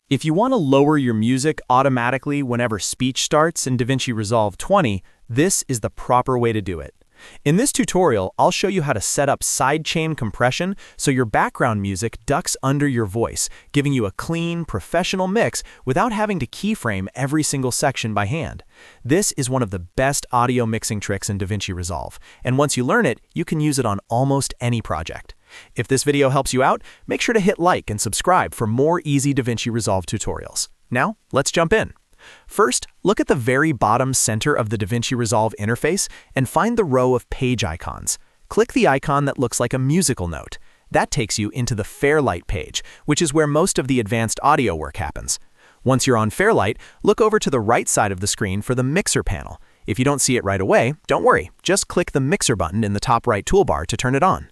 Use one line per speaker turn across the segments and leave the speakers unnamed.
If you want to lower your music automatically whenever speech starts in DaVinci Resolve 20, this is the proper way to do it. In this tutorial, I'll show you how to set up sidechain compression so your background music ducks under your voice, giving you a clean, professional mix without having to keyframe every single section by hand. This is one of the best audio mixing tricks in DaVinci Resolve, and once you learn it, you can use it on almost any project. If this video helps you out, make sure to hit like and subscribe for more easy DaVinci Resolve tutorials. Now, let's jump in. First, look at the very bottom center of the DaVinci Resolve interface and find the row of page icons. Click the icon that looks like a musical note. That takes you into the Fairlight page, which is where most of the advanced audio work happens. Once you're on Fairlight, look over to the right side of the screen for the Mixer panel. If you don't see it right away, don't worry, just click the Mixer button in the top right toolbar to turn it on.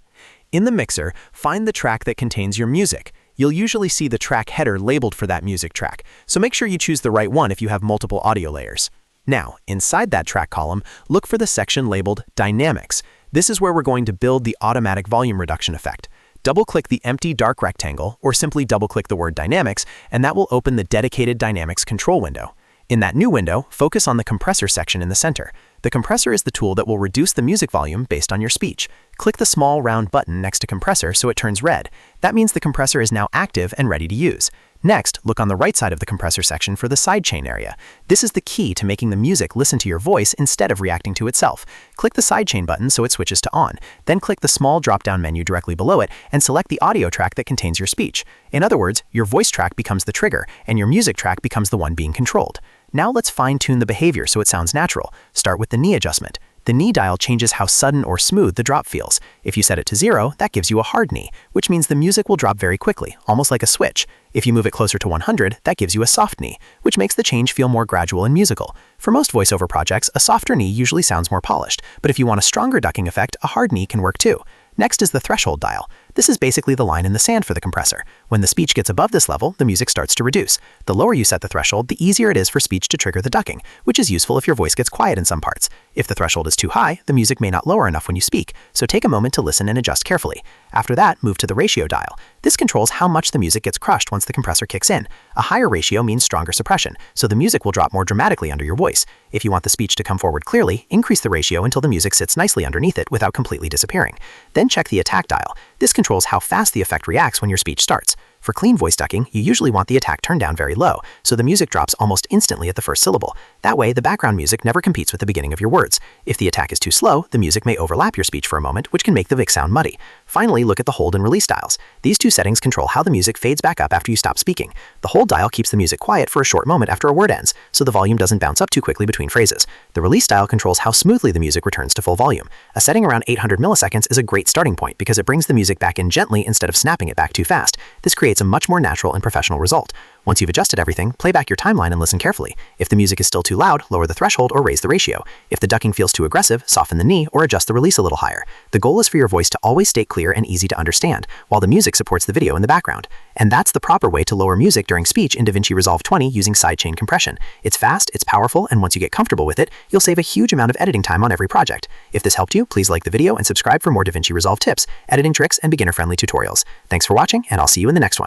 In the mixer, find the track that contains your music. You'll usually see the track header labeled for that music track, so make sure you choose the right one if you have multiple audio layers. Now, inside that track column, look for the section labeled Dynamics. This is where we're going to build the automatic volume reduction effect. Double-click the empty dark rectangle, or simply double-click the word Dynamics, and that will open the dedicated Dynamics control window. In that new window, focus on the Compressor section in the center. The compressor is the tool that will reduce the music volume based on your speech. Click the small round button next to Compressor so it turns red. That means the compressor is now active and ready to use. Next, look on the right side of the compressor section for the sidechain area. This is the key to making the music listen to your voice instead of reacting to itself. Click the sidechain button so it switches to on. Then click the small drop-down menu directly below it and select the audio track that contains your speech. In other words, your voice track becomes the trigger and your music track becomes the one being controlled. Now let's fine-tune the behavior so it sounds natural. Start with the knee adjustment. The knee dial changes how sudden or smooth the drop feels. If you set it to 0, that gives you a hard knee, which means the music will drop very quickly, almost like a switch. If you move it closer to 100, that gives you a soft knee, which makes the change feel more gradual and musical. For most voiceover projects, a softer knee usually sounds more polished, but if you want a stronger ducking effect, a hard knee can work too. Next is the threshold dial. This is basically the line in the sand for the compressor. When the speech gets above this level, the music starts to reduce. The lower you set the threshold, the easier it is for speech to trigger the ducking, which is useful if your voice gets quiet in some parts. If the threshold is too high, the music may not lower enough when you speak, so take a moment to listen and adjust carefully. After that, move to the ratio dial. This controls how much the music gets crushed once the compressor kicks in. A higher ratio means stronger suppression, so the music will drop more dramatically under your voice. If you want the speech to come forward clearly, increase the ratio until the music sits nicely underneath it without completely disappearing. Then check the attack dial. This controls how fast the effect reacts when your speech starts. For clean voice ducking, you usually want the attack turned down very low, so the music drops almost instantly at the first syllable. That way, the background music never competes with the beginning of your words. If the attack is too slow, the music may overlap your speech for a moment, which can make the mix sound muddy. Finally, look at the hold and release dials. These two settings control how the music fades back up after you stop speaking. The hold dial keeps the music quiet for a short moment after a word ends, so the volume doesn't bounce up too quickly between phrases. The release dial controls how smoothly the music returns to full volume. A setting around 800 milliseconds is a great starting point because it brings the music back in gently instead of snapping it back too fast. This creates a much more natural and professional result. Once you've adjusted everything, play back your timeline and listen carefully. If the music is still too loud, lower the threshold or raise the ratio. If the ducking feels too aggressive, soften the knee or adjust the release a little higher. The goal is for your voice to always stay clear and easy to understand, while the music supports the video in the background. And that's the proper way to lower music during speech in DaVinci Resolve 20 using sidechain compression. It's fast, it's powerful, and once you get comfortable with it, you'll save a huge amount of editing time on every project. If this helped you, please like the video and subscribe for more DaVinci Resolve tips, editing tricks, and beginner-friendly tutorials. Thanks for watching, and I'll see you in the next one.